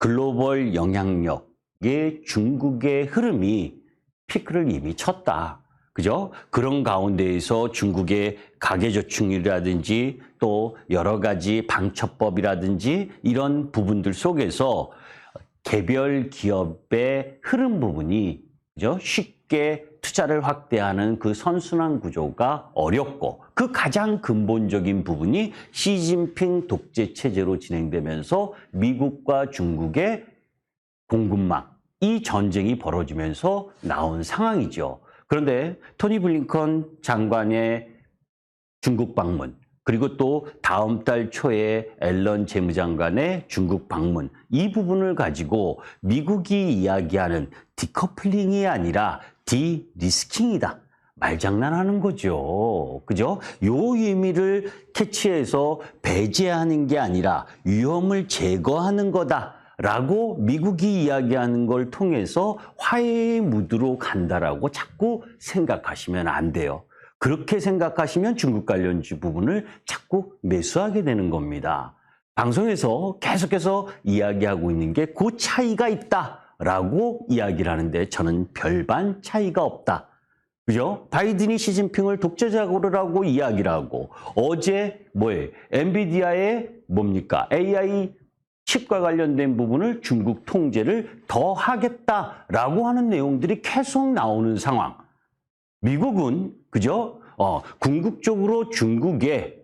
글로벌 영향력의 중국의 흐름이 피크를 이미 쳤다. 그죠? 그런 가운데에서 중국의 가계저축률이라든지 또 여러 가지 방첩법이라든지 이런 부분들 속에서 개별 기업의 흐름 부분이 그죠? 쉽게 투자를 확대하는 그 선순환 구조가 어렵고 그 가장 근본적인 부분이 시진핑 독재 체제로 진행되면서 미국과 중국의 공급망, 이 전쟁이 벌어지면서 나온 상황이죠. 그런데 토니 블링컨 장관의 중국 방문, 그리고 또 다음 달 초에 앨런 재무장관의 중국 방문, 이 부분을 가지고 미국이 이야기하는 디커플링이 아니라 디리스킹이다. 말장난하는 거죠. 그죠? 요 의미를 캐치해서 배제하는 게 아니라 위험을 제거하는 거다. 라고 미국이 이야기하는 걸 통해서 화해의 무드로 간다라고 자꾸 생각하시면 안 돼요. 그렇게 생각하시면 중국 관련주 부분을 자꾸 매수하게 되는 겁니다. 방송에서 계속해서 이야기하고 있는 게 그 차이가 있다라고 이야기를 하는데 저는 별반 차이가 없다. 그죠? 바이든이 시진핑을 독재자라고 이야기를 하고 어제 엔비디아의 뭡니까? AI 칩과 관련된 부분을 중국 통제를 더 하겠다라고 하는 내용들이 계속 나오는 상황. 미국은 그죠? 궁극적으로 중국의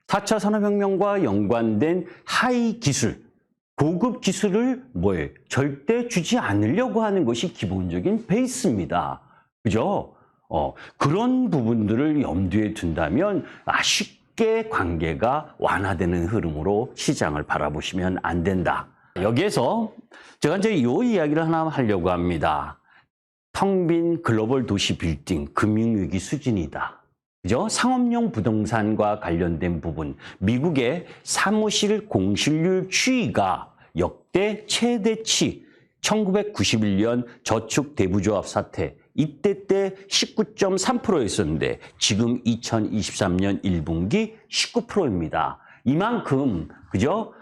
4차 산업혁명과 연관된 하이 기술, 고급 기술을 절대 주지 않으려고 하는 것이 기본적인 베이스입니다. 그죠? 그런 부분들을 염두에 둔다면 쉽게 관계가 완화되는 흐름으로 시장을 바라보시면 안 된다. 여기에서 제가 이제 이 이야기를 하나 하려고 합니다. 텅 빈 글로벌 도시 빌딩, 금융위기 수준이다. 그죠? 상업용 부동산과 관련된 부분, 미국의 사무실 공실률 추이가 역대 최대치 1991년 저축 대부조합 사태, 이때 때 19.3%였었는데 지금 2023년 1분기 19%입니다. 이만큼 그죠?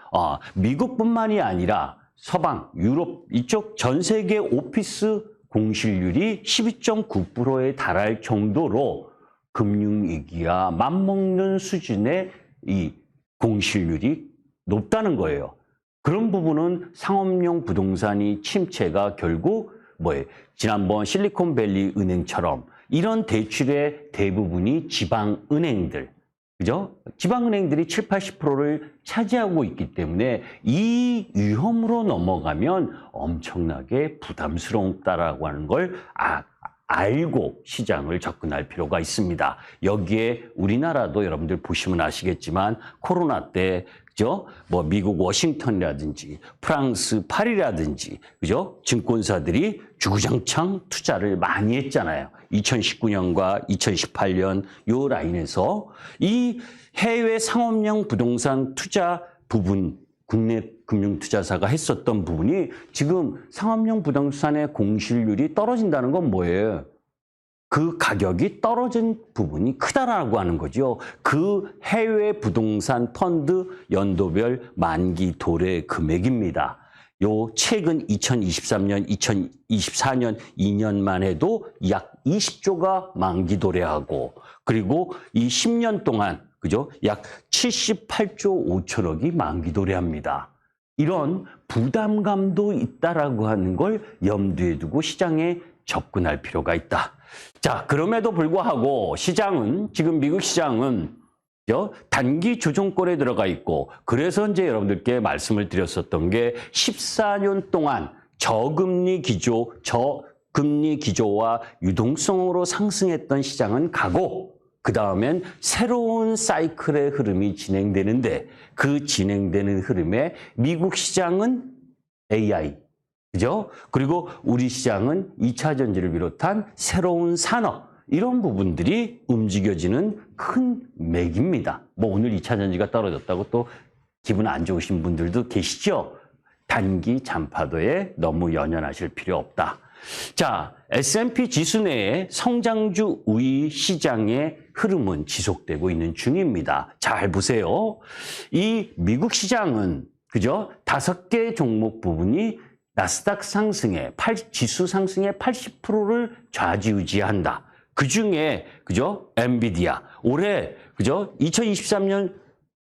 미국뿐만이 아니라 서방, 유럽 이쪽 전 세계 오피스 공실률이 12.9%에 달할 정도로 금융위기와 맞먹는 수준의 이 공실률이 높다는 거예요. 그런 부분은 상업용 부동산이 침체가 결국 지난번 실리콘밸리 은행처럼 이런 대출의 대부분이 지방은행들, 그죠? 지방은행들이 7, 80%를 차지하고 있기 때문에 이 위험으로 넘어가면 엄청나게 부담스럽다라고 하는 걸 알고 시장을 접근할 필요가 있습니다. 여기에 우리나라도 여러분들 보시면 아시겠지만 코로나 때 그죠? 미국 워싱턴이라든지 프랑스 파리라든지 그죠? 증권사들이 주구장창 투자를 많이 했잖아요. 2019년과 2018년 요 라인에서 이 해외 상업용 부동산 투자 부분 국내 금융투자사가 했었던 부분이 지금 상업용 부동산의 공실률이 떨어진다는 건 뭐예요? 그 가격이 떨어진 부분이 크다라고 하는 거죠. 그 해외 부동산 펀드 연도별 만기 도래 금액입니다. 요 최근 2023년, 2024년 2년만 해도 약 20조가 만기 도래하고 그리고 이 10년 동안 그죠? 약 78조 5천억이 만기 도래합니다. 이런 부담감도 있다라고 하는 걸 염두에 두고 시장에 접근할 필요가 있다. 자, 그럼에도 불구하고 시장은 지금 미국 시장은 단기 조정권에 들어가 있고 그래서 이제 여러분들께 말씀을 드렸었던 게 14년 동안 저금리 기조와 유동성으로 상승했던 시장은 가고 그 다음엔 새로운 사이클의 흐름이 진행되는데 그 진행되는 흐름에 미국 시장은 AI, 그죠? 그리고 우리 시장은 2차 전지를 비롯한 새로운 산업, 이런 부분들이 움직여지는 큰 맥입니다. 오늘 2차 전지가 떨어졌다고 또 기분 안 좋으신 분들도 계시죠? 단기 잔파도에 너무 연연하실 필요 없다. 자, S&P 지수 내에 성장주 우위 시장의 흐름은 지속되고 있는 중입니다. 잘 보세요. 이 미국 시장은 그죠? 5개 종목 부분이 나스닥 상승에, 지수 상승의 80%를 좌지우지한다. 그 중에, 그죠? 엔비디아. 올해, 그죠? 2023년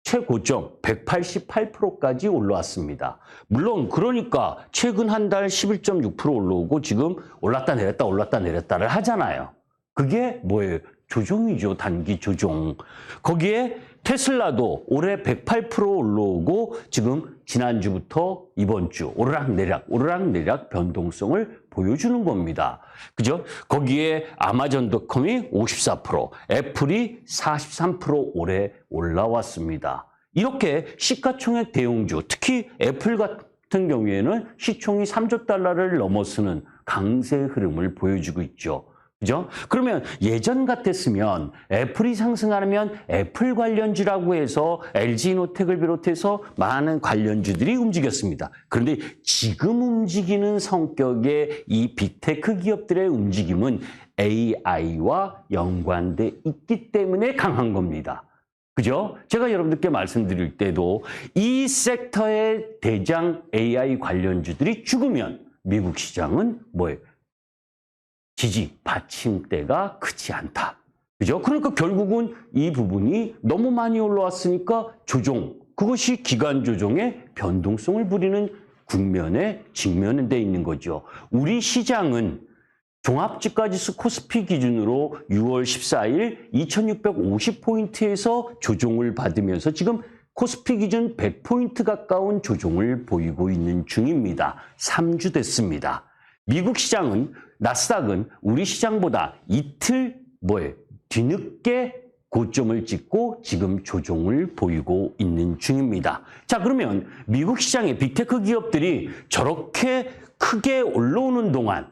최고점 188%까지 올라왔습니다. 물론, 그러니까 최근 한 달 11.6% 올라오고 지금 올랐다 내렸다를 하잖아요. 그게 뭐예요? 조종이죠. 단기 조종. 거기에 테슬라도 올해 108% 올라오고 지금 지난주부터 이번 주 오르락내락 변동성을 보여주는 겁니다. 그죠? 거기에 아마존닷컴이 54%, 애플이 43% 올해 올라왔습니다. 이렇게 시가총액 대형주, 특히 애플 같은 경우에는 시총이 3조 달러를 넘어서는 강세 흐름을 보여주고 있죠. 그죠? 그러면 예전 같았으면 애플이 상승하면 애플 관련주라고 해서 LG노텍을 비롯해서 많은 관련주들이 움직였습니다. 그런데 지금 움직이는 성격의 이 빅테크 기업들의 움직임은 AI와 연관돼 있기 때문에 강한 겁니다. 그죠? 제가 여러분들께 말씀드릴 때도 이 섹터의 대장 AI 관련주들이 죽으면 미국 시장은 뭐예요? 지지, 받침대가 크지 않다. 그죠? 그러니까 결국은 이 부분이 너무 많이 올라왔으니까 조종, 그것이 기간 조정의 변동성을 부리는 국면에 직면돼 있는 거죠. 우리 시장은 종합주가지수 코스피 기준으로 6월 14일 2650포인트에서 조종을 받으면서 지금 코스피 기준 100포인트 가까운 조종을 보이고 있는 중입니다. 3주 됐습니다. 미국 시장은 나스닥은 우리 시장보다 이틀 뒤늦게 고점을 찍고 지금 조종을 보이고 있는 중입니다. 자, 그러면 미국 시장의 빅테크 기업들이 저렇게 크게 올라오는 동안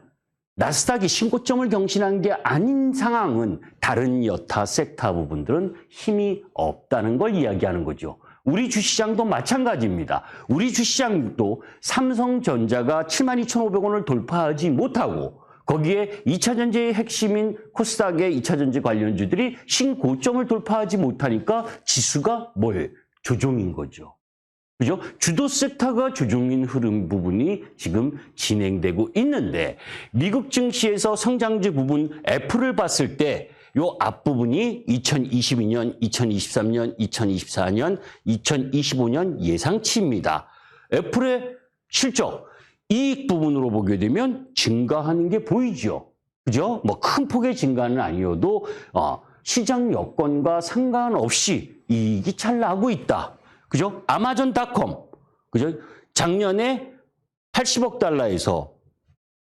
나스닥이 신고점을 경신한 게 아닌 상황은 다른 여타 섹터 부분들은 힘이 없다는 걸 이야기하는 거죠. 우리 주시장도 마찬가지입니다. 우리 주시장도 삼성전자가 72,500원을 돌파하지 못하고 거기에 2차전지의 핵심인 코스닥의 2차전지 관련주들이 신고점을 돌파하지 못하니까 지수가 뭐예요? 조종인 거죠. 그죠? 주도 섹터가 조종인 흐름 부분이 지금 진행되고 있는데 미국 증시에서 성장주 부분 애플을 봤을 때 요 앞부분이 2022년, 2023년, 2024년, 2025년 예상치입니다. 애플의 실적, 이익 부분으로 보게 되면 증가하는 게 보이죠. 그죠? 뭐 큰 폭의 증가는 아니어도 시장 여건과 상관없이 이익이 잘 나고 있다. 그죠? 아마존닷컴, 그죠? 작년에 80억 달러에서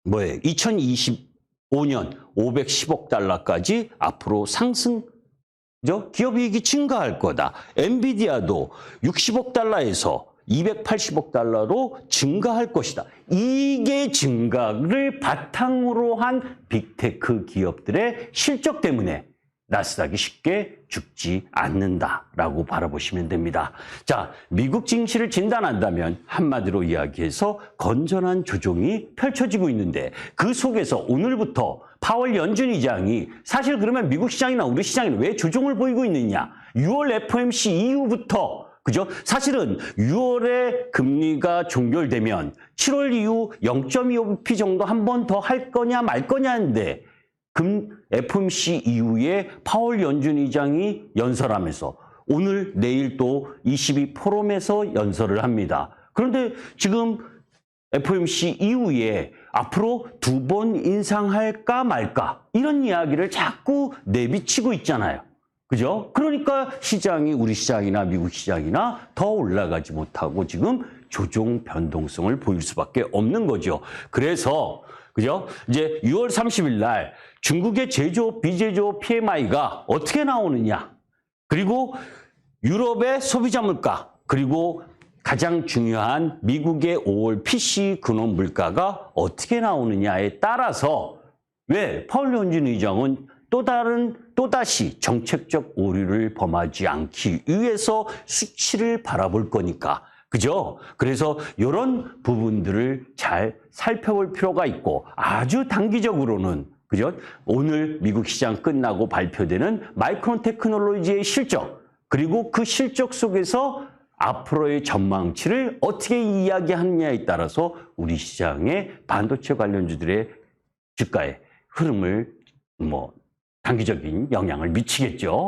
2025년 510억 달러까지 앞으로 상승, 그죠? 기업이익이 증가할 거다. 엔비디아도 60억 달러에서 280억 달러로 증가할 것이다. 이게 증가를 바탕으로 한 빅테크 기업들의 실적 때문에 나스닥이 쉽게 죽지 않는다라고 바라보시면 됩니다. 자, 미국 증시를 진단한다면 한마디로 이야기해서 건전한 조종이 펼쳐지고 있는데 그 속에서 오늘부터 파월 연준 의장이 사실 그러면 미국 시장이나 우리 시장에는 왜 조종을 보이고 있느냐? 6월 FOMC 이후부터 그죠? 사실은 6월에 금리가 종결되면 7월 이후 0.25bp 정도 한 번 더 할 거냐 말 거냐인데 FOMC 이후에 파월 연준 의장이 연설하면서 오늘 내일 또 22포럼에서 연설을 합니다. 그런데 지금 FOMC 이후에 앞으로 2번 인상할까 말까 이런 이야기를 자꾸 내비치고 있잖아요. 그죠? 그러니까 시장이 우리 시장이나 미국 시장이나 더 올라가지 못하고 지금 조종 변동성을 보일 수밖에 없는 거죠. 그래서 그죠? 이제 6월 30일 날 중국의 제조업, 비제조업 PMI가 어떻게 나오느냐? 그리고 유럽의 소비자 물가, 그리고 가장 중요한 미국의 5월 PCE 근원 물가가 어떻게 나오느냐에 따라서 왜 파월 연준 의장은 또다시 정책적 오류를 범하지 않기 위해서 수치를 바라볼 거니까. 그죠? 그래서 이런 부분들을 잘 살펴볼 필요가 있고 아주 단기적으로는 그죠? 오늘 미국 시장 끝나고 발표되는 마이크론 테크놀로지의 실적 그리고 그 실적 속에서 앞으로의 전망치를 어떻게 이야기하느냐에 따라서 우리 시장의 반도체 관련주들의 주가의 흐름을 단기적인 영향을 미치겠죠.